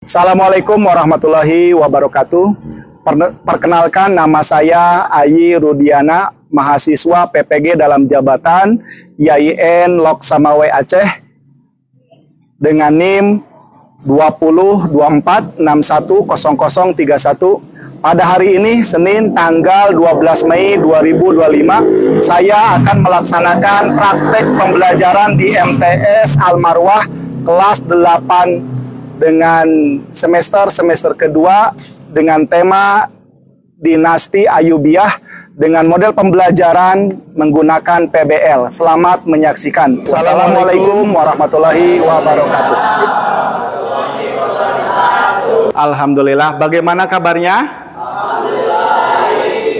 Assalamualaikum warahmatullahi wabarakatuh. Perkenalkan, nama saya Ayi Rudiana, mahasiswa PPG dalam jabatan YIN Lok Samawe Aceh dengan NIM 2024610031. Pada hari ini, Senin tanggal 12 Mei 2025, saya akan melaksanakan praktek pembelajaran di MTS Al-Marwah kelas 8 dengan semester kedua dengan tema Dinasti Ayyubiyah dengan model pembelajaran menggunakan PBL. Selamat menyaksikan. Wassalamualaikum warahmatullahi wabarakatuh. Alhamdulillah. Bagaimana kabarnya?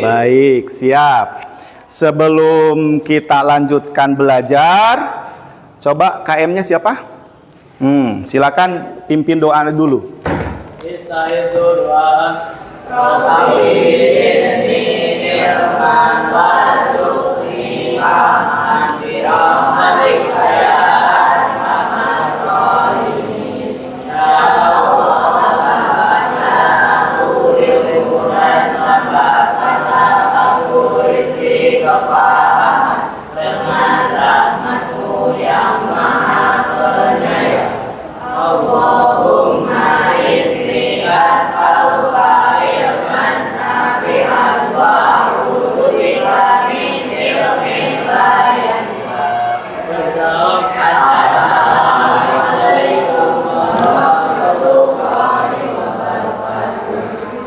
Baik, siap. Sebelum kita lanjutkan belajar, coba KM-nya siapa? Silakan pimpin doa dulu.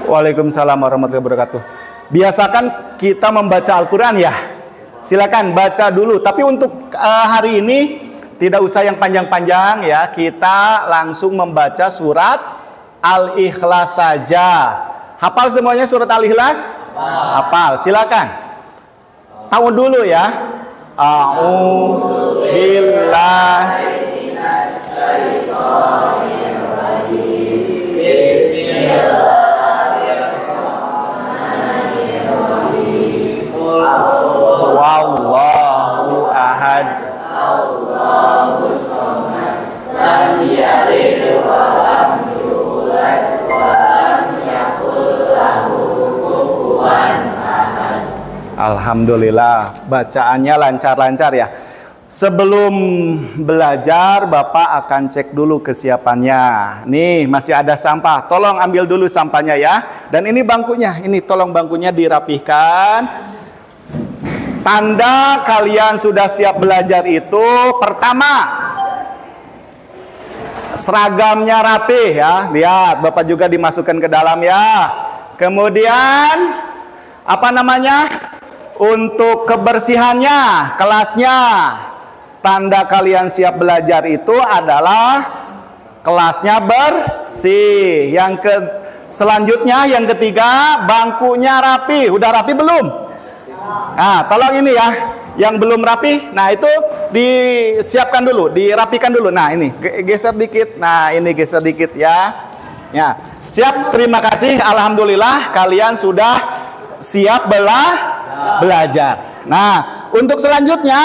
Waalaikumsalam warahmatullahi wabarakatuh. Biasakan kita membaca Al-Quran ya. Silakan baca dulu. Tapi untuk hari ini tidak usah yang panjang-panjang ya. Kita langsung membaca surat Al-Ikhlas saja. Hafal semuanya surat Al-Ikhlas? Hafal. Silakan. Tahu dulu ya. A'udzubillahi Wallahu ahad. Allahus samad. Lam yalid wa lam yulad wa lam yakul lahu kufuwan ahad. Alhamdulillah, bacaannya lancar-lancar ya. Sebelum belajar, Bapak akan cek dulu kesiapannya. Nih, masih ada sampah. Tolong ambil dulu sampahnya ya. Dan ini bangkunya. Ini tolong bangkunya dirapihkan. Tanda kalian sudah siap belajar itu pertama, seragamnya rapih ya. Lihat, Bapak juga dimasukkan ke dalam ya. Kemudian apa namanya? Untuk kebersihannya, kelasnya. Tanda kalian siap belajar itu adalah kelasnya bersih. Selanjutnya yang ketiga, bangkunya rapi. Udah rapi belum? Nah, tolong ini ya, yang belum rapi, nah itu disiapkan dulu, dirapikan dulu. Nah ini, geser dikit, nah ini geser dikit ya. Ya, siap, terima kasih, alhamdulillah kalian sudah siap belajar. Nah, untuk selanjutnya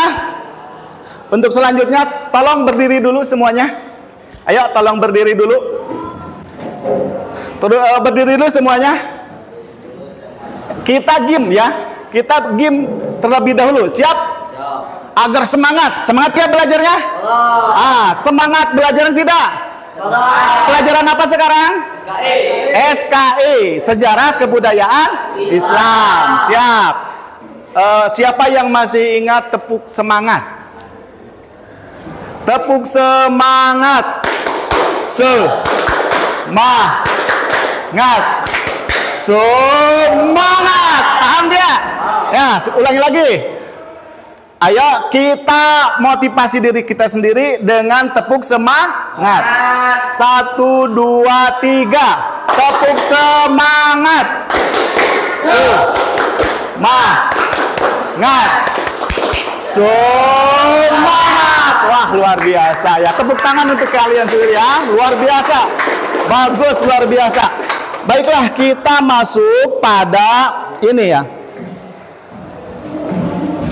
tolong berdiri dulu semuanya. Ayo, tolong berdiri dulu. Berdiri dulu semuanya. Kita gym ya. Kita gym terlebih dahulu. Siap? Agar semangat. Semangat ya belajarnya? Semangat belajarnya tidak? Pelajaran apa sekarang? SKI. Sejarah Kebudayaan Islam. Siap. Siapa yang masih ingat tepuk semangat? Tepuk semangat. Semangat. Semangat. Paham dia? Ya, ulangi lagi. Ayo kita motivasi diri kita sendiri dengan tepuk semangat. 1, 2, 3. Tepuk semangat. Semangat. Wah, luar biasa ya. Tepuk tangan untuk kalian sendiri ya. Luar biasa. Bagus, luar biasa. Baiklah, kita masuk pada ini ya.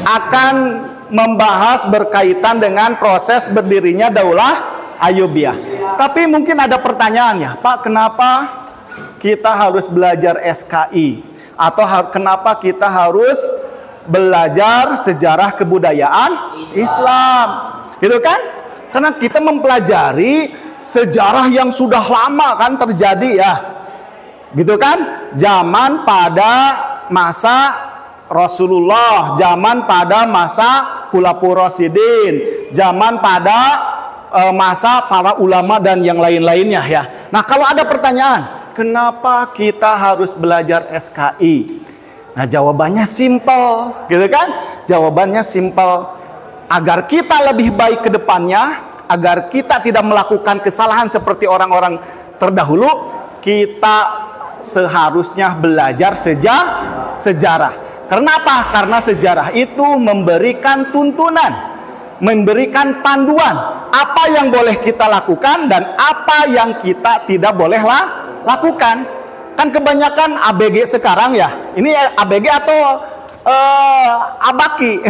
Akan membahas berkaitan dengan proses berdirinya Daulah Ayyubiyah. tapi mungkin ada pertanyaannya, Pak, kenapa kita harus belajar SKI? Atau kenapa kita harus belajar sejarah kebudayaan Islam? Gitu kan? Karena kita mempelajari sejarah yang sudah lama kan terjadi ya. Gitu kan? Zaman pada masa Rasulullah, zaman pada masa Khulafaur Rasyidin, zaman pada masa para ulama dan yang lain-lainnya ya. Nah, kalau ada pertanyaan, kenapa kita harus belajar SKI? Nah, jawabannya simpel, gitu kan? Jawabannya simpel. Agar kita lebih baik ke depannya, agar kita tidak melakukan kesalahan seperti orang-orang terdahulu, kita seharusnya belajar sejarah. Kenapa? Karena sejarah itu memberikan tuntunan, memberikan panduan apa yang boleh kita lakukan dan apa yang kita tidak boleh lakukan. Kan kebanyakan ABG sekarang ya. Ini ABG atau abaki?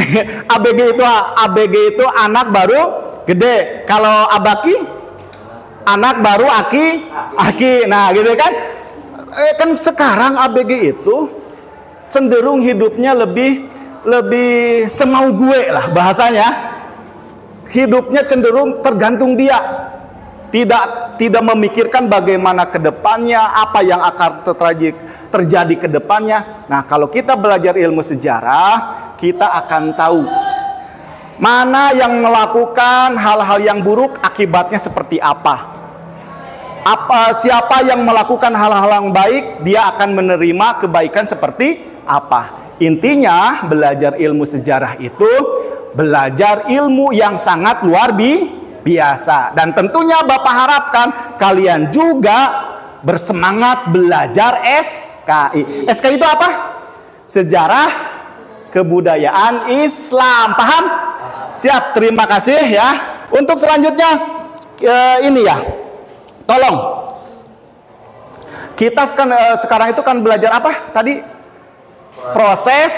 ABG itu anak baru gede. Kalau abaki anak baru aki. Nah, gitu kan? Kan sekarang ABG itu cenderung hidupnya lebih semau gue lah bahasanya. Hidupnya cenderung tergantung dia. Tidak memikirkan bagaimana ke depannya, apa yang akan terjadi ke depannya. Nah, kalau kita belajar ilmu sejarah, kita akan tahu mana yang melakukan hal-hal yang buruk, akibatnya seperti apa. Siapa yang melakukan hal-hal yang baik, dia akan menerima kebaikan seperti apa. Intinya belajar ilmu sejarah itu belajar ilmu yang sangat luar biasa. Dan tentunya Bapak harapkan kalian juga bersemangat belajar SKI. SKI itu apa? Sejarah Kebudayaan Islam. Paham? Siap, terima kasih ya. Untuk selanjutnya ini ya, tolong. Kita sekarang itu kan belajar apa tadi? Proses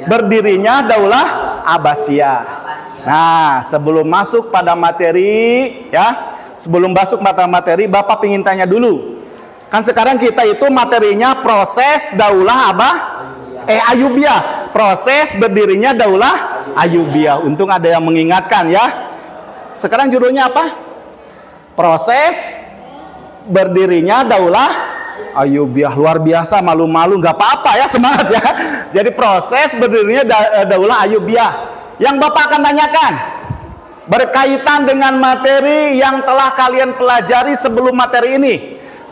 berdirinya Daulah Abbasiyah. Nah, sebelum masuk pada materi ya, sebelum masuk pada materi, Bapak ingin tanya dulu. Kan sekarang kita itu materinya proses Daulah Ayyubiyah. Proses berdirinya Daulah Ayyubiyah. Untung ada yang mengingatkan ya. Sekarang judulnya apa? Proses berdirinya Daulah Ayyubiyah. Luar biasa, malu-malu nggak apa-apa ya, semangat ya. Jadi proses berdirinya Daulah Ayyubiyah. Yang Bapak akan tanyakan berkaitan dengan materi yang telah kalian pelajari sebelum materi ini.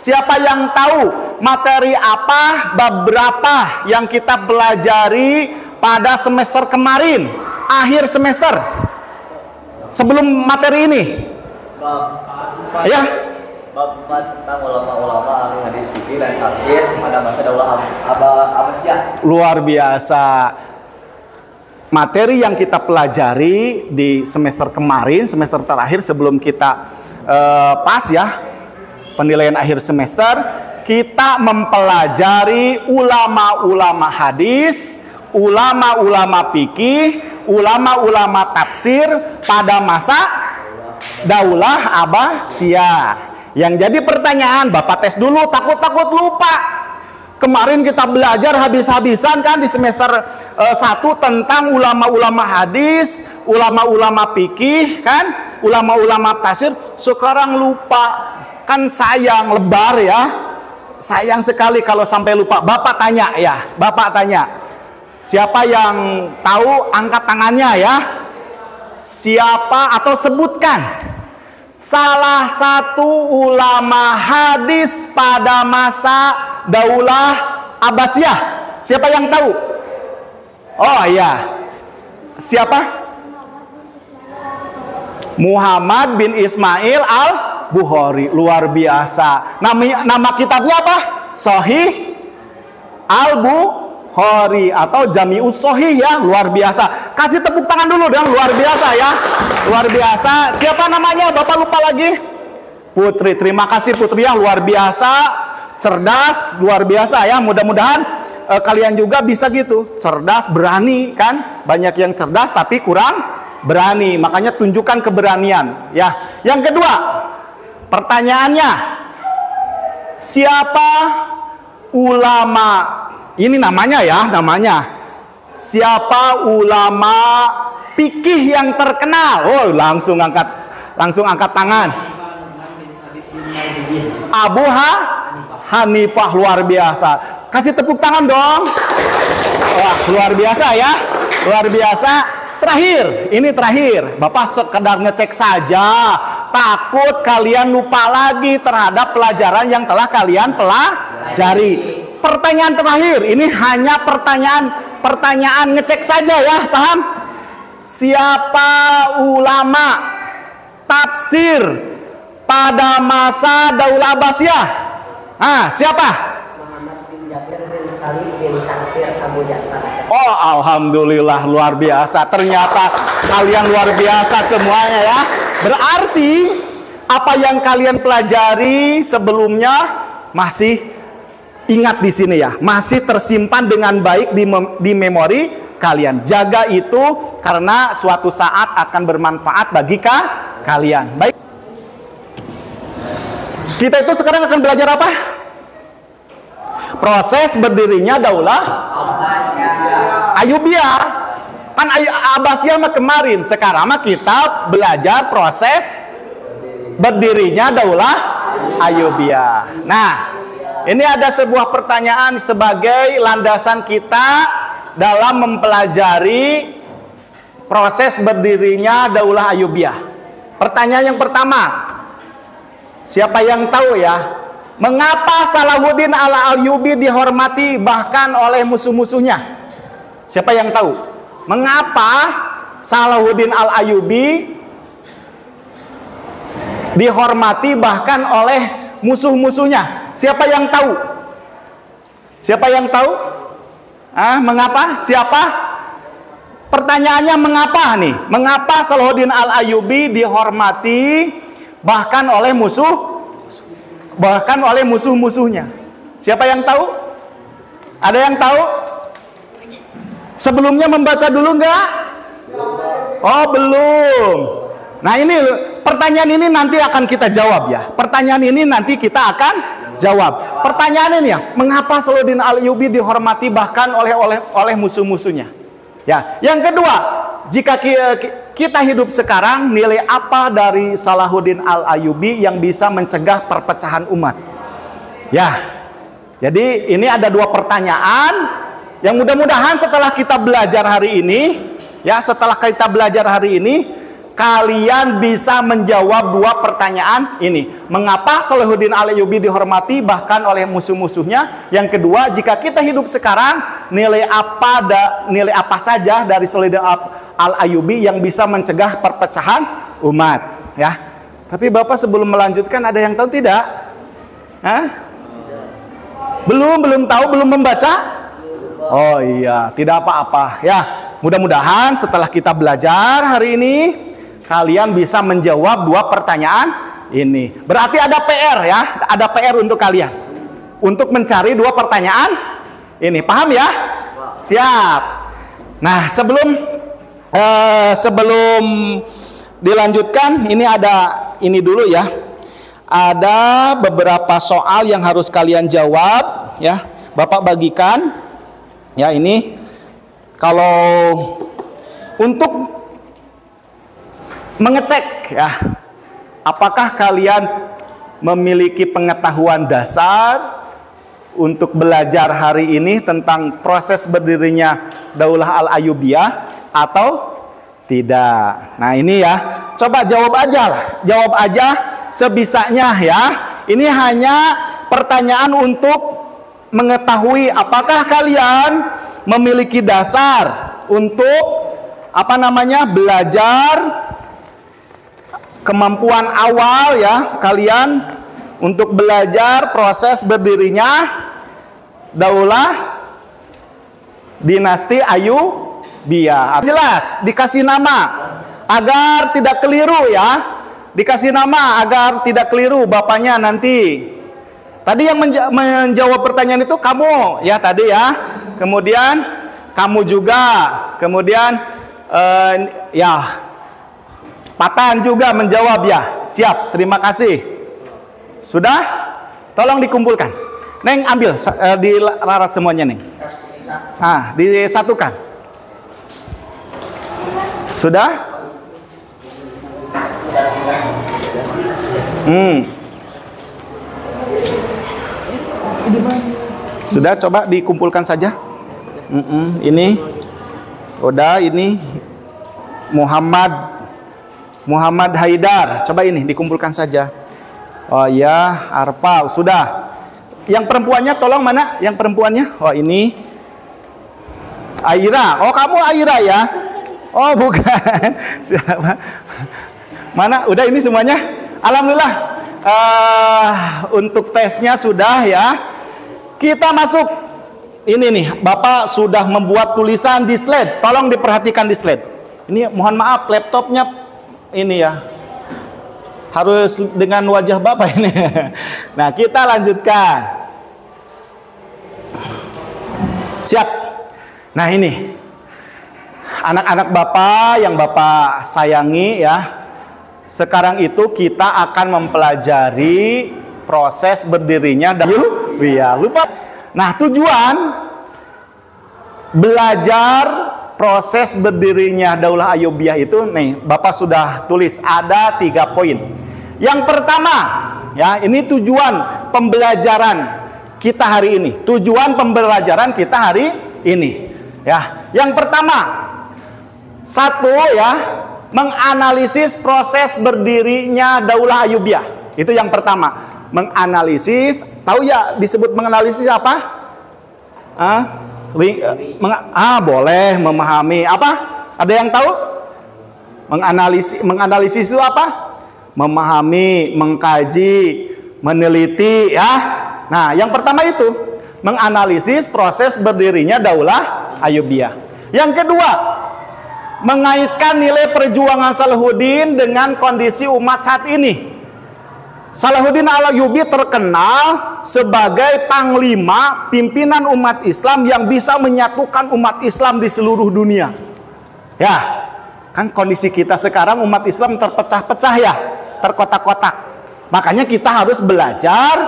Siapa yang tahu materi apa, bab berapa yang kita pelajari pada semester kemarin, akhir semester, sebelum materi ini? Ya. Bab tentang ulama-ulama ahli hadis fikih dan tafsir pada masa Daulah Abbasiyah. Luar biasa. Materi yang kita pelajari di semester kemarin, semester terakhir sebelum kita pas ya, penilaian akhir semester, kita mempelajari ulama-ulama hadis, ulama-ulama fikih, ulama-ulama tafsir pada masa Daulah Abbasiyah. Yang jadi pertanyaan, Bapak tes dulu, takut lupa. Kemarin kita belajar habis-habisan kan di semester 1 tentang ulama-ulama hadis, ulama-ulama fikih kan, ulama-ulama tafsir. Sekarang lupa. Kan sayang, lebar ya. Sayang sekali kalau sampai lupa. Bapak tanya ya, Bapak tanya. Siapa yang tahu angkat tangannya ya. Siapa atau sebutkan salah satu ulama hadis pada masa Daulah Abbasiyah. Siapa yang tahu? Oh iya. Siapa? Muhammad bin Ismail al-Bukhari. Luar biasa. Nama kitabnya apa? Sahih al-Bukhari atau Jami'us Sahih ya. Luar biasa. Kasih tepuk tangan dulu dong. Luar biasa ya. Luar biasa. Siapa namanya? Bapak lupa lagi. Putri. Terima kasih Putri yang luar biasa. Cerdas, luar biasa ya. Mudah-mudahan kalian juga bisa gitu. Cerdas, berani kan. Banyak yang cerdas tapi kurang berani. Makanya tunjukkan keberanian ya. Yang kedua, Pertanyaannya, siapa ulama, ini namanya ya, siapa ulama fikih yang terkenal? Oh, langsung angkat tangan. Abu Hanifah, luar biasa. Kasih tepuk tangan dong. Wah, luar biasa ya. Luar biasa. Terakhir. Bapak sekedar ngecek saja. Takut kalian lupa lagi terhadap pelajaran yang telah kalian pelajari. Pertanyaan terakhir, ini hanya pertanyaan ngecek saja ya, paham? Siapa ulama tafsir pada masa Daulah Abbasiyah? Siapa? Muhammad bin Jabir bin Khalid bin Katsir Abu Ja'far. Oh, alhamdulillah, luar biasa. Ternyata kalian luar biasa semuanya ya. Berarti apa yang kalian pelajari sebelumnya masih ingat di sini ya, masih tersimpan dengan baik di memori kalian. Jaga itu karena suatu saat akan bermanfaat bagi kalian. Baik. Kita itu sekarang akan belajar apa? Proses berdirinya Daulah Ayyubiyah. Kan Abbasiyah mah kemarin, sekarang mah kita belajar proses berdirinya Daulah Ayyubiyah. Nah, ini ada sebuah pertanyaan sebagai landasan kita dalam mempelajari proses berdirinya Daulah Ayyubiyah. Pertanyaan yang pertama, siapa yang tahu ya, mengapa Salahuddin Al-Ayyubi dihormati bahkan oleh musuh-musuhnya? Siapa yang tahu? Mengapa Salahuddin Al-Ayyubi dihormati bahkan oleh musuh-musuhnya? Siapa yang tahu? Siapa yang tahu? Mengapa? Siapa? Pertanyaannya mengapa nih? Mengapa Salahuddin Al-Ayyubi dihormati bahkan oleh musuh-musuhnya? Siapa yang tahu? Ada yang tahu? Sebelumnya membaca dulu enggak? Oh, belum. Nah, ini pertanyaan ini nanti akan kita jawab ya. Pertanyaan ini nanti kita akan jawab. Pertanyaan ini ya, mengapa Salahuddin Al-Ayyubi dihormati bahkan oleh musuh-musuhnya? Ya, yang kedua, jika kita hidup sekarang, nilai apa dari Salahuddin Al-Ayyubi yang bisa mencegah perpecahan umat? Ya, jadi ini ada dua pertanyaan yang mudah-mudahan setelah kita belajar hari ini, kalian bisa menjawab dua pertanyaan ini. Mengapa Salahuddin Al-Ayyubi dihormati bahkan oleh musuh-musuhnya? Yang kedua, jika kita hidup sekarang, nilai apa saja dari Salahuddin Al-Ayyubi yang bisa mencegah perpecahan umat? Ya. Tapi Bapak sebelum melanjutkan, ada yang tahu tidak? Belum tahu, belum membaca? Oh iya, tidak apa-apa. Ya, mudah-mudahan setelah kita belajar hari ini, kalian bisa menjawab dua pertanyaan ini. Berarti ada PR ya, ada PR untuk kalian untuk mencari dua pertanyaan ini. Paham ya? Siap. Nah, sebelum dilanjutkan, ini ada ini dulu ya. Ada beberapa soal yang harus kalian jawab ya. Bapak bagikan ya, ini kalau untuk mengecek ya, apakah kalian memiliki pengetahuan dasar untuk belajar hari ini tentang proses berdirinya Daulah Al-Ayyubiyah atau tidak. Nah, ini ya, coba jawab aja sebisanya ya. Ini hanya pertanyaan untuk mengetahui apakah kalian memiliki dasar untuk belajar, kemampuan awal ya kalian untuk belajar proses berdirinya Daulah Dinasti Ayyubiyah. Jelas dikasih nama agar tidak keliru ya. Dikasih nama agar tidak keliru bapaknya nanti. Tadi yang menjawab pertanyaan itu kamu ya tadi ya. Kemudian kamu juga. Kemudian ya Patan juga menjawab ya. Siap, terima kasih. Sudah? Tolong dikumpulkan. Neng ambil dilaras semuanya, Neng. Disatukan. Sudah? Sudah, coba dikumpulkan saja. Ini udah, ini Muhammad Haidar. Coba ini dikumpulkan saja. Oh ya, Arfa sudah. Yang perempuannya tolong mana? Yang perempuannya? Oh ini Aira. Oh kamu Aira ya? Oh bukan. Siapa? Mana? Udah ini semuanya? Alhamdulillah. Untuk tesnya sudah ya. Kita masuk. Ini nih, Bapak sudah membuat tulisan di slide. Tolong diperhatikan di slide. Ini mohon maaf, laptopnya ini ya. Harus dengan wajah Bapak ini. Nah, kita lanjutkan. Siap. Nah, ini. Anak-anak Bapak yang Bapak sayangi ya. Sekarang itu kita akan mempelajari proses berdirinya Daullah. Lupa. Nah, tujuan belajar proses berdirinya Daulah Ayyubiyah itu nih, Bapak sudah tulis ada 3 poin. Yang pertama, ya, ini tujuan pembelajaran kita hari ini. Tujuan pembelajaran kita hari ini, ya. Yang pertama, satu ya, menganalisis proses berdirinya Daulah Ayyubiyah. Itu yang pertama. Menganalisis, tahu ya disebut menganalisis apa? Boleh memahami. Apa? Ada yang tahu? Menganalisis itu apa? Memahami, mengkaji, meneliti ya. Nah, yang pertama itu menganalisis proses berdirinya Daulah Ayyubiyah. Yang kedua, mengaitkan nilai perjuangan Salahuddin dengan kondisi umat saat ini. Salahuddin Al-Ayyubi terkenal sebagai panglima pimpinan umat Islam yang bisa menyatukan umat Islam di seluruh dunia. Ya, kan kondisi kita sekarang umat Islam terpecah-pecah ya, terkotak-kotak. Makanya kita harus belajar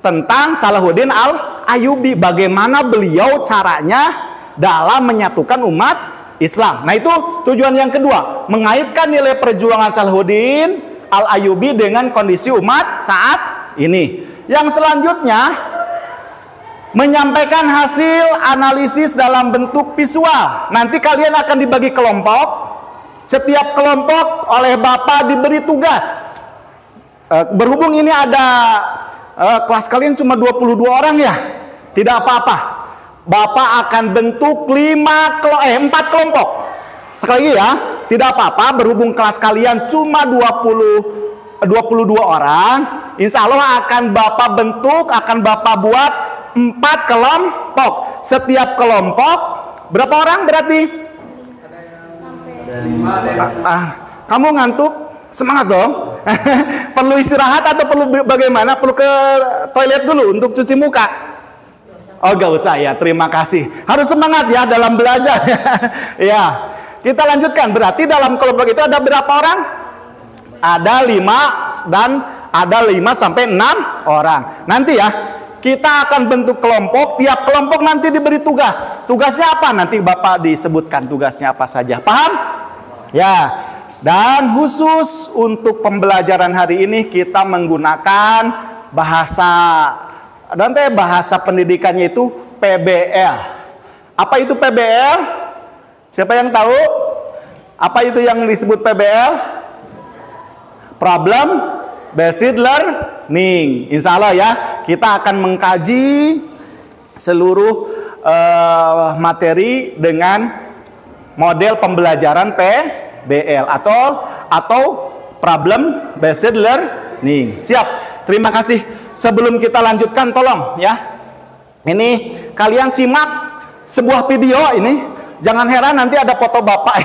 tentang Salahuddin Al-Ayyubi, bagaimana beliau caranya dalam menyatukan umat Islam. Nah, itu tujuan yang kedua, mengaitkan nilai perjuangan Salahuddin Al-Ayyubi dengan kondisi umat saat ini. Yang selanjutnya, menyampaikan hasil analisis dalam bentuk visual. Nanti kalian akan dibagi kelompok. Setiap kelompok oleh Bapak diberi tugas. Berhubung ini ada kelas kalian cuma 22 orang ya, tidak apa-apa. Bapak akan bentuk 4 kelompok. Sekali lagi ya, tidak apa-apa, berhubung kelas kalian cuma 22 orang, insya Allah akan Bapak bentuk, akan Bapak buat 4 kelompok. Setiap kelompok berapa orang berarti? Kamu ngantuk? Semangat dong. Perlu istirahat atau perlu bagaimana? Perlu ke toilet dulu untuk cuci muka? Oh gak usah ya, terima kasih. Harus semangat ya dalam belajar. Ya. Kita lanjutkan, berarti dalam kelompok itu ada berapa orang? Ada 5 dan ada 5 sampai 6 orang. Nanti ya, kita akan bentuk kelompok, tiap kelompok nanti diberi tugas. Tugasnya apa? Nanti Bapak disebutkan tugasnya apa saja. Paham? Ya. Dan khusus untuk pembelajaran hari ini kita menggunakan bahasa, nanti bahasa pendidikannya itu PBL. Apa itu PBL? Siapa yang tahu? Apa itu yang disebut PBL? Problem Based Learning. Insya Allah ya, kita akan mengkaji seluruh materi dengan model pembelajaran PBL atau Problem Based Learning. Siap. Terima kasih. Sebelum kita lanjutkan, tolong ya. Ini kalian simak sebuah video ini. Jangan heran nanti ada foto Bapak.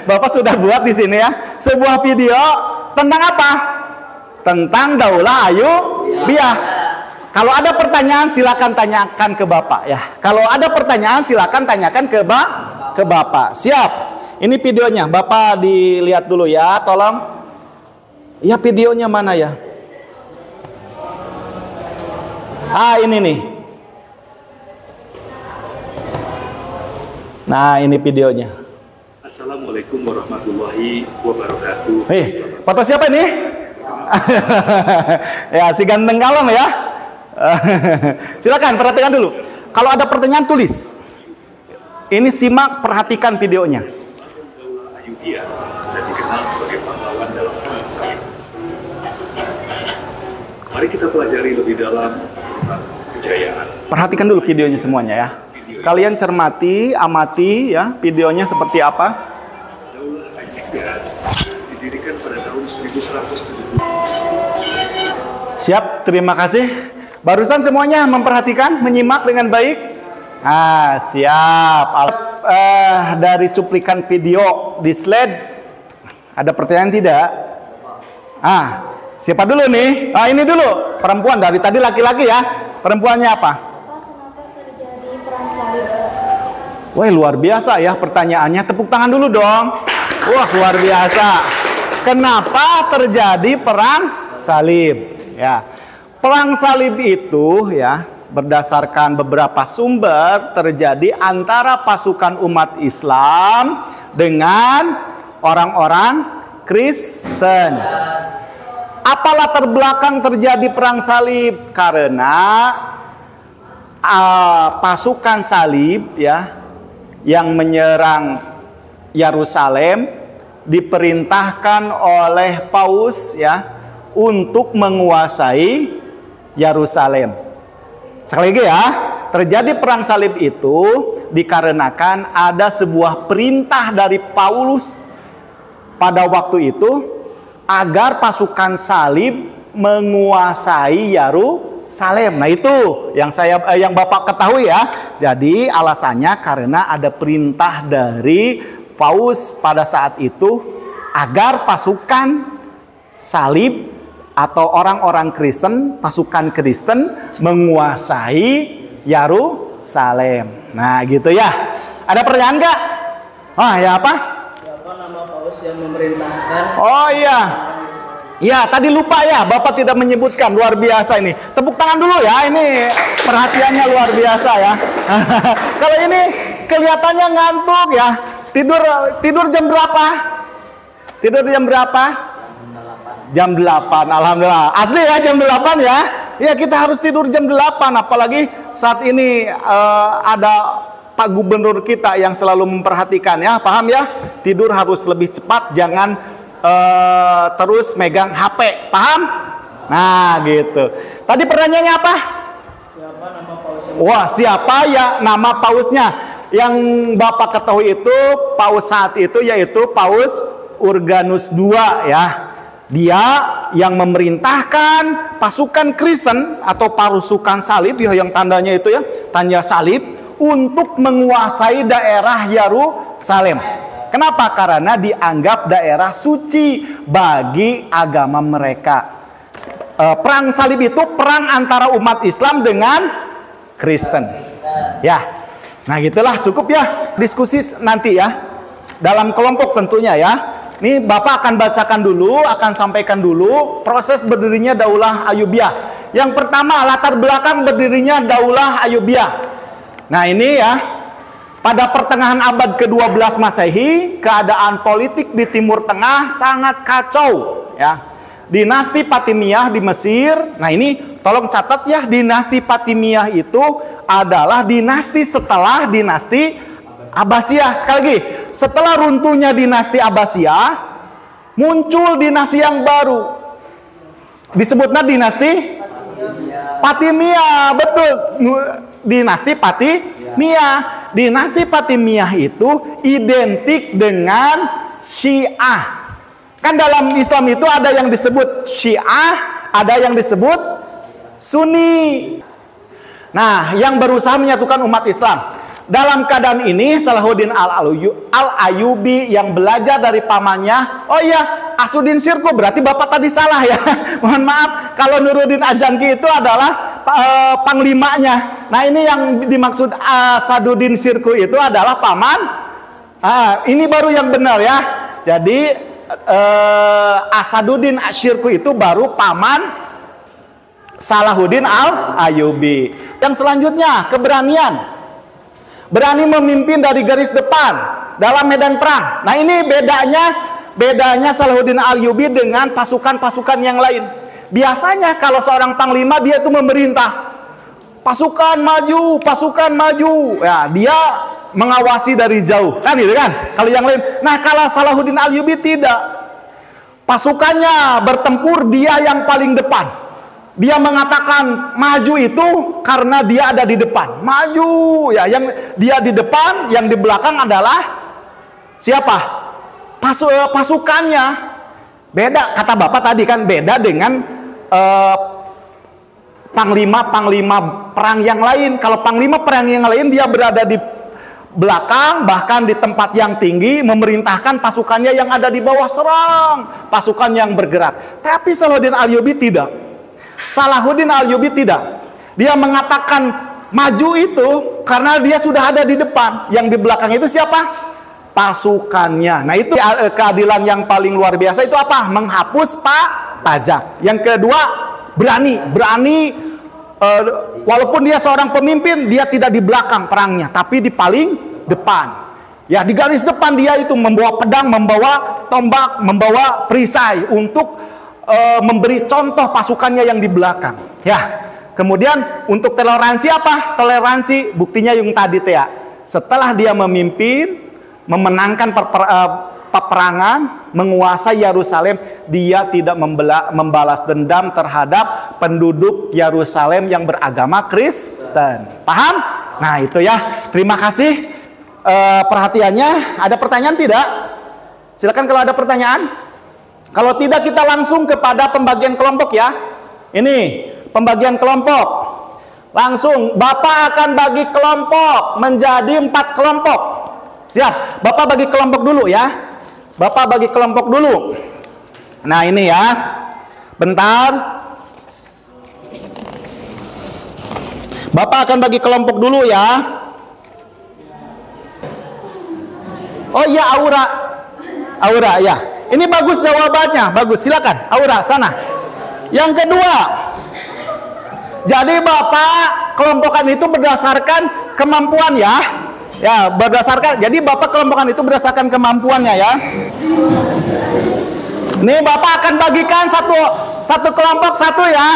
Bapak sudah buat di sini ya. Sebuah video tentang apa? Tentang Daulah Ayyubiyah. Kalau ada pertanyaan silakan tanyakan ke Bapak ya. Kalau ada pertanyaan silakan tanyakan ke Bapak. Siap. Ini videonya. Bapak dilihat dulu ya, tolong. Ya videonya mana ya? Ah, ini nih. Nah, ini videonya. Assalamualaikum warahmatullahi wabarakatuh. Foto siapa nih? Ya, si ganteng kalem ya. Silakan perhatikan dulu. Kalau ada pertanyaan tulis. Ini simak, perhatikan videonya. Daulah Ayyubiyah dan dikenal sebagai pahlawan dalam perang salib. Mari kita pelajari lebih dalam tentang kejayaan. Perhatikan dulu videonya semuanya ya. Kalian cermati, amati ya videonya seperti apa. Daulah Ayyubiyah didirikan pada tahun 1170. Siap, terima kasih. Barusan semuanya memperhatikan, menyimak dengan baik. Ah, siap. Dari cuplikan video di slide, ada pertanyaan tidak? Ah, siapa dulu nih? Ah, ini dulu. Perempuan, dari tadi laki-laki ya. Perempuannya apa? Kenapa terjadi perang salib? Wah, luar biasa ya pertanyaannya. Tepuk tangan dulu dong. Wah, luar biasa. Kenapa terjadi perang salib? Ya, perang salib itu ya berdasarkan beberapa sumber terjadi antara pasukan umat Islam dengan orang-orang Kristen. Apa latar belakang terjadi perang salib? Karena pasukan salib ya yang menyerang Yerusalem diperintahkan oleh Paus ya untuk menguasai Yerusalem. Sekali lagi ya, terjadi perang salib itu dikarenakan ada sebuah perintah dari Paulus pada waktu itu agar pasukan salib menguasai Yerusalem. Nah, itu yang Bapak ketahui ya. Jadi alasannya karena ada perintah dari Paus pada saat itu agar pasukan salib atau orang-orang Kristen, pasukan Kristen menguasai Yerusalem. Nah, gitu ya. Ada pertanyaan nggak? Ah, ya apa? Siapa nama Paus yang memerintahkan? Oh iya. Ya, tadi lupa ya, Bapak tidak menyebutkan. Luar biasa ini. Tepuk tangan dulu ya, ini perhatiannya luar biasa ya. Kalau ini kelihatannya ngantuk ya. Tidur jam berapa? Tidur jam berapa? Jam 8, alhamdulillah. Asli ya jam 8 ya. Ya, kita harus tidur jam 8. Apalagi saat ini ada Pak Gubernur kita yang selalu memperhatikan ya. Paham ya? Tidur harus lebih cepat, jangan terus megang HP. Paham? Nah, gitu. Tadi pertanyaannya apa? Siapa nama Paus yang Wah, siapa ya nama pausnya? Yang Bapak ketahui itu paus saat itu yaitu Paus Urbanus II ya. Dia yang memerintahkan pasukan Kristen atau pasukan salib ya, yang tandanya itu ya, tanda salib, untuk menguasai daerah Yerusalem. Kenapa? Karena dianggap daerah suci bagi agama mereka. Perang salib itu perang antara umat Islam dengan Kristen. Ya. Nah, gitulah, cukup ya diskusi nanti ya. Dalam kelompok tentunya ya. Ini Bapak akan bacakan dulu, akan sampaikan dulu proses berdirinya Daulah Ayyubiyah. Yang pertama, latar belakang berdirinya Daulah Ayyubiyah. Nah, ini ya, pada pertengahan abad ke-12 Masehi, keadaan politik di Timur Tengah sangat kacau ya. Dinasti Fatimiyah di Mesir. Nah, ini tolong catat ya, dinasti Fatimiyah itu adalah dinasti setelah dinasti Abbasiyah. Sekali lagi, setelah runtuhnya dinasti Abbasiyah, muncul dinasti yang baru. Disebutnya dinasti Fatimiyah. Betul, dinasti Fatimiyah. Dinasti Fatimiyah itu identik dengan Syiah. Kan dalam Islam itu ada yang disebut Syiah, ada yang disebut Sunni. Nah, yang berusaha menyatukan umat Islam. Dalam keadaan ini Salahuddin Al-Ayyubi yang belajar dari pamannya, oh iya, Asudin Sirku, berarti Bapak tadi salah ya. Mohon maaf, kalau Nuruddin Ajanki itu adalah panglimanya. Nah, ini yang dimaksud Asaduddin Sirku itu adalah paman. Ini baru yang benar ya. Jadi Asaduddin Sirku itu baru paman Salahuddin Al-Ayyubi. Yang selanjutnya, keberanian. Berani memimpin dari garis depan dalam medan perang. Nah, ini bedanya Salahuddin Al-Ayyubi dengan pasukan-pasukan yang lain. Biasanya kalau seorang panglima dia itu memerintah, pasukan maju. Ya, dia mengawasi dari jauh, kan gitu kan? Kalau yang lain. Nah, kalau Salahuddin Al-Ayyubi tidak. Pasukannya bertempur, dia yang paling depan. Dia mengatakan maju itu karena dia ada di depan. Maju, ya, yang dia di depan, yang di belakang adalah siapa? Pasukannya. Beda, kata Bapak tadi kan, beda dengan panglima perang yang lain. Kalau panglima perang yang lain dia berada di belakang, bahkan di tempat yang tinggi, memerintahkan pasukannya yang ada di bawah serang pasukan yang bergerak. Tapi Salahuddin Al-Ayyubi tidak. Salahuddin Al-Ayyubi tidak. Dia mengatakan maju itu karena dia sudah ada di depan. Yang di belakang itu siapa? Pasukannya. Nah, itu keadilan yang paling luar biasa itu apa? Menghapus pajak. Yang kedua, berani. Walaupun dia seorang pemimpin, dia tidak di belakang perangnya, tapi di paling depan. Ya, di garis depan dia itu membawa pedang, membawa tombak, membawa perisai untuk memberi contoh pasukannya yang di belakang. Ya, kemudian untuk toleransi apa? Toleransi buktinya yang tadi ya. Setelah dia memimpin, memenangkan peperangan, menguasai Yerusalem, dia tidak membalas dendam terhadap penduduk Yerusalem yang beragama Kristen. Paham? Nah, itu ya. Terima kasih perhatiannya. Ada pertanyaan tidak? Silakan kalau ada pertanyaan. Kalau tidak, kita langsung kepada pembagian kelompok ya. Ini pembagian kelompok. Langsung Bapak akan bagi kelompok menjadi 4 kelompok. Siap? Bapak bagi kelompok dulu ya. Bapak bagi kelompok dulu. Nah, ini ya. Bentar. Bapak akan bagi kelompok dulu ya. Oh iya, Aura ya. Ini bagus jawabannya, bagus. Silakan, Aura sana. Yang kedua, jadi Bapak kelompokan itu berdasarkan kemampuan ya. Ya, berdasarkan. Jadi Bapak kelompokan itu berdasarkan kemampuannya ya. Ini Bapak akan bagikan satu kelompok satu ya.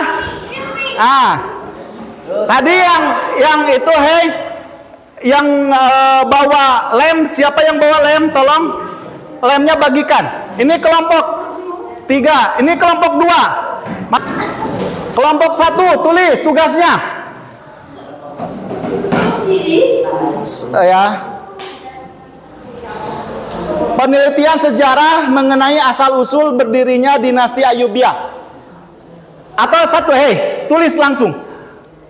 Tadi yang itu, yang bawa lem, siapa yang bawa lem? Tolong lemnya bagikan. Ini kelompok 3, ini kelompok 2. Kelompok 1 tulis tugasnya. Ya. Penelitian sejarah mengenai asal-usul berdirinya dinasti Ayyubiyah. Atau satu, tulis langsung.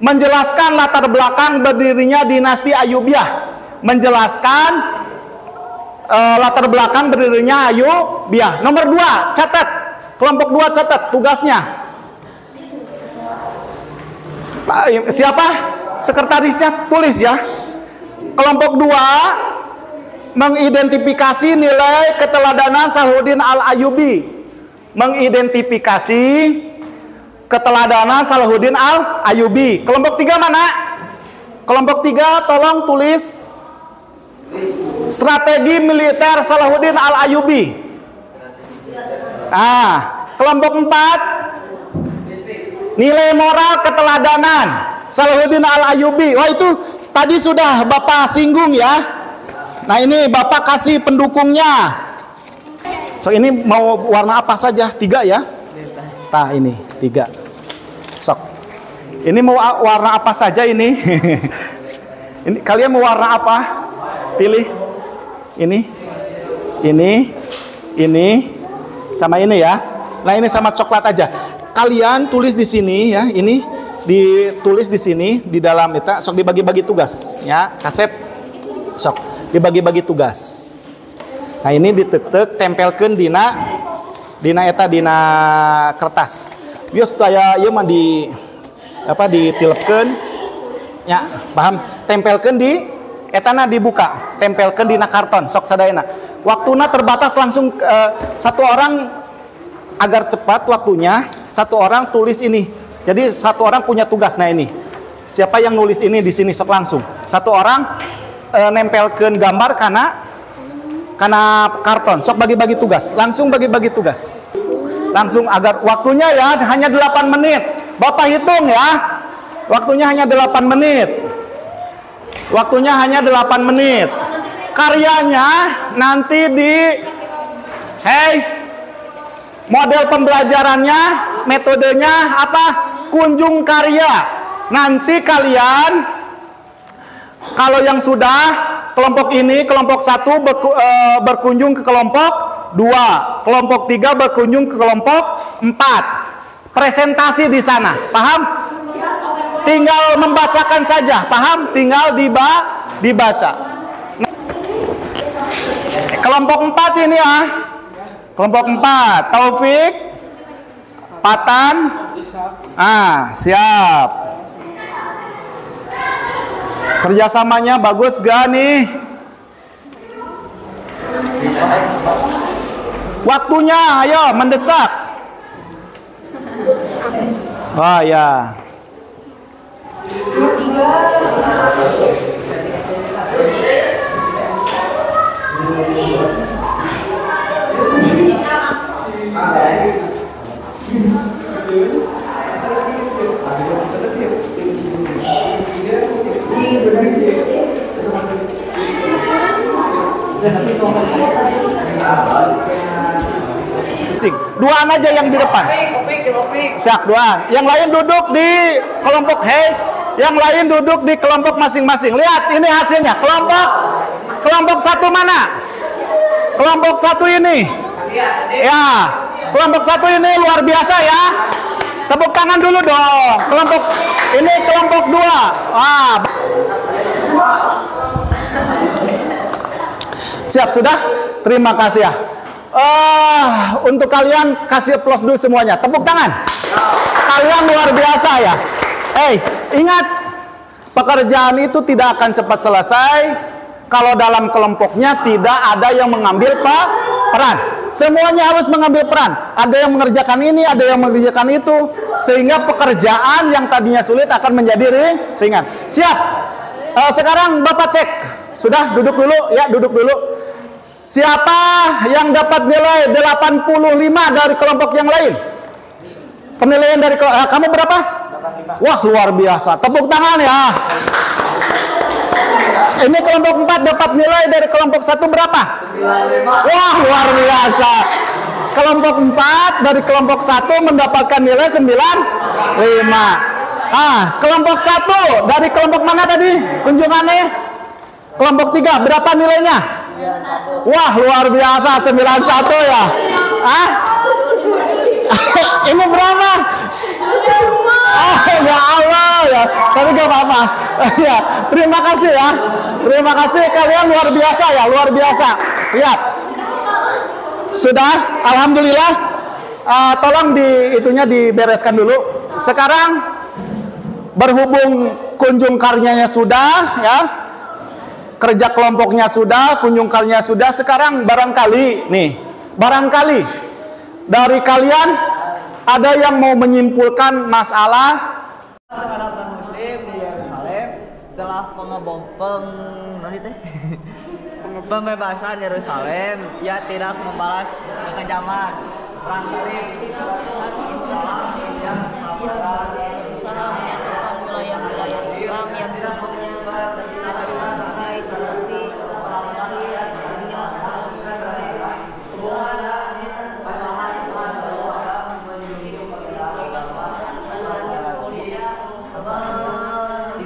Menjelaskan latar belakang berdirinya dinasti Ayyubiyah. Menjelaskan latar belakang berdirinya Ayyubiyah. Nomor 2, catat. Kelompok 2 catat tugasnya. Siapa? Sekretarisnya tulis ya. Kelompok 2 mengidentifikasi nilai keteladanan Salahuddin Al-Ayyubi. Mengidentifikasi keteladanan Salahuddin Al-Ayyubi. Kelompok 3 mana? Kelompok 3 tolong tulis strategi militer Salahuddin Al-Ayyubi. Kelompok 4 nilai moral keteladanan Salahuddin Al-Ayyubi. Wah, itu tadi sudah Bapak singgung ya. Nah, ini Bapak kasih pendukungnya. So, ini mau warna apa saja? 3 ya. Nah, ini 3. Sok. Ini mau warna apa saja ini? Ini kalian mau warna apa? Pilih. Ini, sama ini ya. Nah, ini sama coklat aja. Kalian tulis di sini ya. Ini ditulis di sini di dalam itu. Sok dibagi-bagi tugas ya. Kasep. Sok dibagi-bagi tugas. Nah, ini ditek-tek tempelkeun dina kertas. Bios daya ieu mah ditilepkeun ya, paham? Tempelkeun di etana dibuka, tempelkeun dina karton sok sadayana. Waktuna terbatas langsung satu orang agar cepat waktunya, satu orang tulis ini Jadi satu orang punya tugas. Nah ini, siapa yang nulis ini di sini sok langsung. Satu orang nempelkan gambar karena karton. Sok bagi-bagi tugas. Langsung bagi-bagi tugas. Langsung agar waktunya ya hanya 8 menit. Bapak hitung ya. Waktunya hanya 8 menit. Waktunya hanya 8 menit. Karyanya nanti model pembelajarannya, metodenya apa? Kunjung karya. Nanti kalian kalau yang sudah kelompok ini, kelompok 1 berkunjung ke kelompok 2, kelompok 3 berkunjung ke kelompok 4. Presentasi di sana, paham? Tinggal membacakan saja, paham? Tinggal dibaca. Kelompok 4 ini ya. Kelompok 4, Taufik, Patan. Siap. Kerjasamanya bagus gak nih? Waktunya, ayo mendesak. Oh ya. Duaan aja yang di depan. Siap, duaan. Yang lain duduk di kelompok yang lain duduk di kelompok masing-masing. Lihat ini hasilnya. Kelompok 1 mana? Kelompok 1 ini. Ya, kelompok 1 ini luar biasa ya. Tepuk tangan dulu dong. Kelompok 2. Siap sudah? Terima kasih ya. Untuk kalian kasih applause dulu semuanya. Tepuk tangan. Kalian luar biasa ya. Ingat, pekerjaan itu tidak akan cepat selesai kalau dalam kelompoknya tidak ada yang mengambil peran. Semuanya harus mengambil peran. Ada yang mengerjakan ini, ada yang mengerjakan itu, sehingga pekerjaan yang tadinya sulit akan menjadi ringan. Siap. Sekarang Bapak cek. Sudah, duduk dulu ya, duduk dulu. Siapa yang dapat nilai 85 dari kelompok yang lain? Penilaian dari kamu berapa? 85. Wah, luar biasa. Tepuk tangan ya. Ini kelompok 4 dapat nilai dari kelompok 1 berapa? 95. Wah, luar biasa. Kelompok 4 dari kelompok 1 mendapatkan nilai 95. Kelompok 1 dari kelompok mana tadi? Kunjungannya? Kelompok 3 berapa nilainya? 91. Wah, luar biasa, 91 ya. Ini berapa? Ya Allah ya. Tapi gak apa-apa. Ya, terima kasih ya. Terima kasih, kalian luar biasa ya, luar biasa. Lihat. Sudah, alhamdulillah. Tolong itunya dibereskan dulu. Sekarang berhubung kunjung karyanya sudah ya. Kerja kelompoknya sudah, kunjung karyanya sudah. Sekarang barangkali dari kalian ada yang mau menyimpulkan masalah terhadap umat muslim di Yerusalem setelah pembebasan Yerusalem, ia tidak membalas kekejaman perang salib yang berusaha menyatukan wilayah-wilayah Islam yang sebelumnya tercerai seperti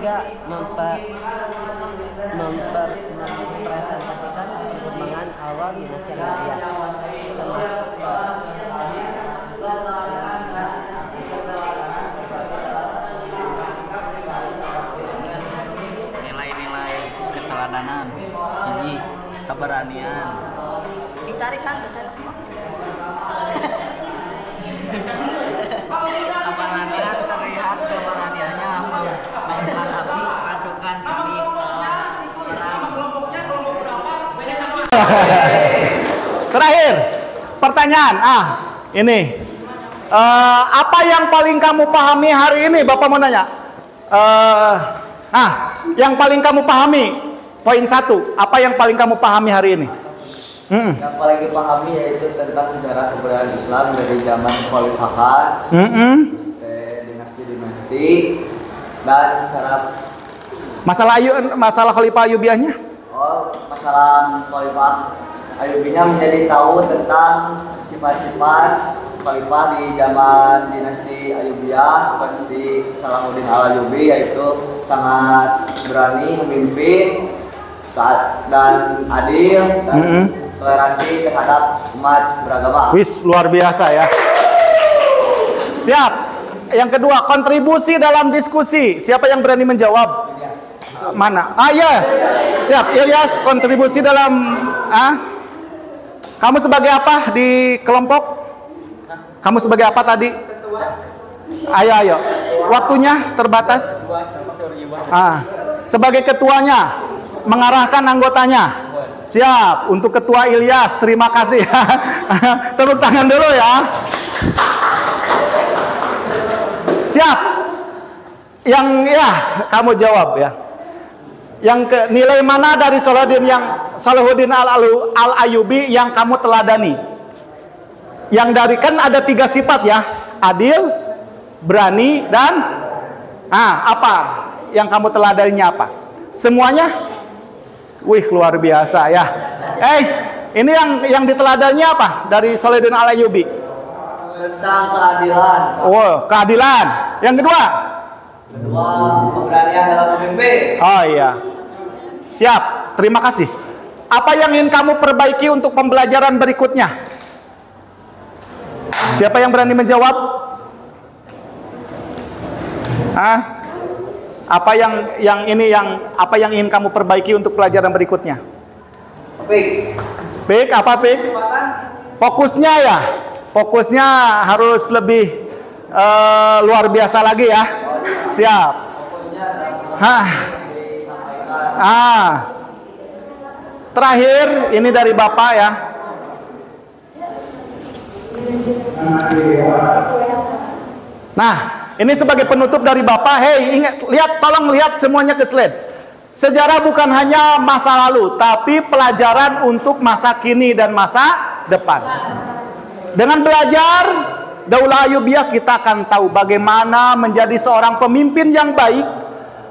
Syria, mempresentasikan perkembangan awal dinasti Abbasiyah nilai-nilai keteladanan, gigi, keberanian, Ditarikan bercanda. keberanian terlihat keberaniannya menghadapi pasukan salib perang. Terakhir pertanyaan. Ini Apa yang paling kamu pahami hari ini? Bapak mau nanya. Yang paling kamu pahami, poin 1. Apa yang paling kamu pahami hari ini? Yang paling dipahami yaitu tentang sejarah keberadaan Islam dari zaman Khalifahan, dinasti-dinasti, dan cara masalah Khalifah Ayyubiyahnya? Masalah Khalifah Ayyubiyahnya menjadi tahu tentang sifat-sifat Khalifah di zaman dinasti Ayyubiyah seperti Salahuddin Al-Ayyubi, yaitu sangat berani memimpin dan adil dan toleransi terhadap umat beragama. Wis, luar biasa ya. Siap. Yang kedua, kontribusi dalam diskusi. Siapa yang berani menjawab? Mana? Yes. Siap. Ilyas, kontribusi dalam kamu sebagai apa di kelompok? Kamu sebagai apa tadi? Ayo. Waktunya terbatas. Sebagai ketuanya, mengarahkan anggotanya. Siap. Untuk ketua Ilyas, terima kasih. Tepuk tangan dulu ya. Siap. Yang kamu jawab ya. Yang nilai mana dari Salahuddin Al-Ayyubi yang kamu teladani? Yang dari kan ada 3 sifat ya, adil, berani, dan apa yang kamu teladaninya apa? Semuanya? Wih, luar biasa ya. Ini yang diteladaninya apa dari Salahuddin Al-Ayyubi? Tentang keadilan. Keadilan. Yang kedua? Keberanian dalam memimpin. Iya. Siap. Terima kasih. Apa yang ingin kamu perbaiki untuk pembelajaran berikutnya? Siapa yang berani menjawab? Apa yang ingin kamu perbaiki untuk pelajaran berikutnya? Pik, apa Pik? Fokusnya ya. Fokusnya harus lebih luar biasa lagi ya. Siap. Terakhir ini dari Bapak ya. Nah, ini sebagai penutup dari Bapak. Ingat, tolong lihat semuanya ke slide. Sejarah bukan hanya masa lalu, tapi pelajaran untuk masa kini dan masa depan. Dengan belajar Daulah Ayyubiyah, kita akan tahu bagaimana menjadi seorang pemimpin yang baik,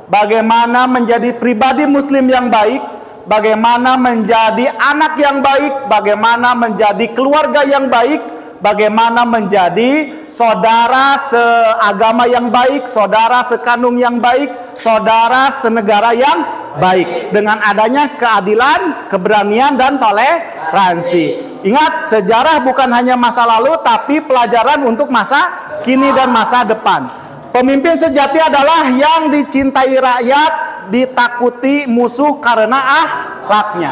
bagaimana menjadi pribadi muslim yang baik, bagaimana menjadi anak yang baik, bagaimana menjadi keluarga yang baik, bagaimana menjadi saudara seagama yang baik, saudara sekandung yang baik, saudara senegara yang baik. Dengan adanya keadilan, keberanian, dan toleransi. Ingat, sejarah bukan hanya masa lalu, tapi pelajaran untuk masa kini dan masa depan. Pemimpin sejati adalah yang dicintai rakyat, ditakuti musuh karena akhlaknya.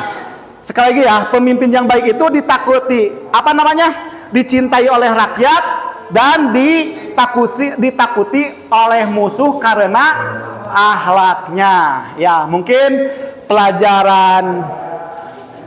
Sekali lagi ya, pemimpin yang baik itu ditakuti, dicintai oleh rakyat dan ditakuti oleh musuh karena akhlaknya. Ya, mungkin pelajaran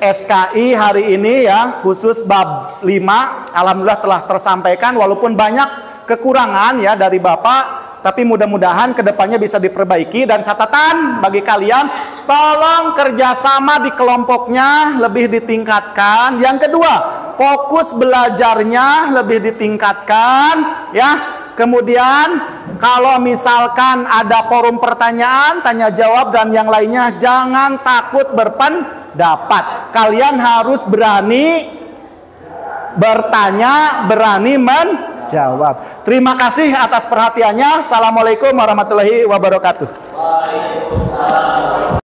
SKI hari ini ya, khusus bab 5, alhamdulillah telah tersampaikan, walaupun banyak kekurangan ya dari Bapak, tapi mudah-mudahan kedepannya bisa diperbaiki. Dan catatan bagi kalian, tolong kerjasama di kelompoknya lebih ditingkatkan. Yang kedua, fokus belajarnya lebih ditingkatkan ya. Kemudian kalau misalkan ada forum pertanyaan, tanya jawab dan yang lainnya, jangan takut berpendapat. Kalian harus berani bertanya, berani menjawab. Terima kasih atas perhatiannya. Assalamualaikum warahmatullahi wabarakatuh. Waalaikumsalam.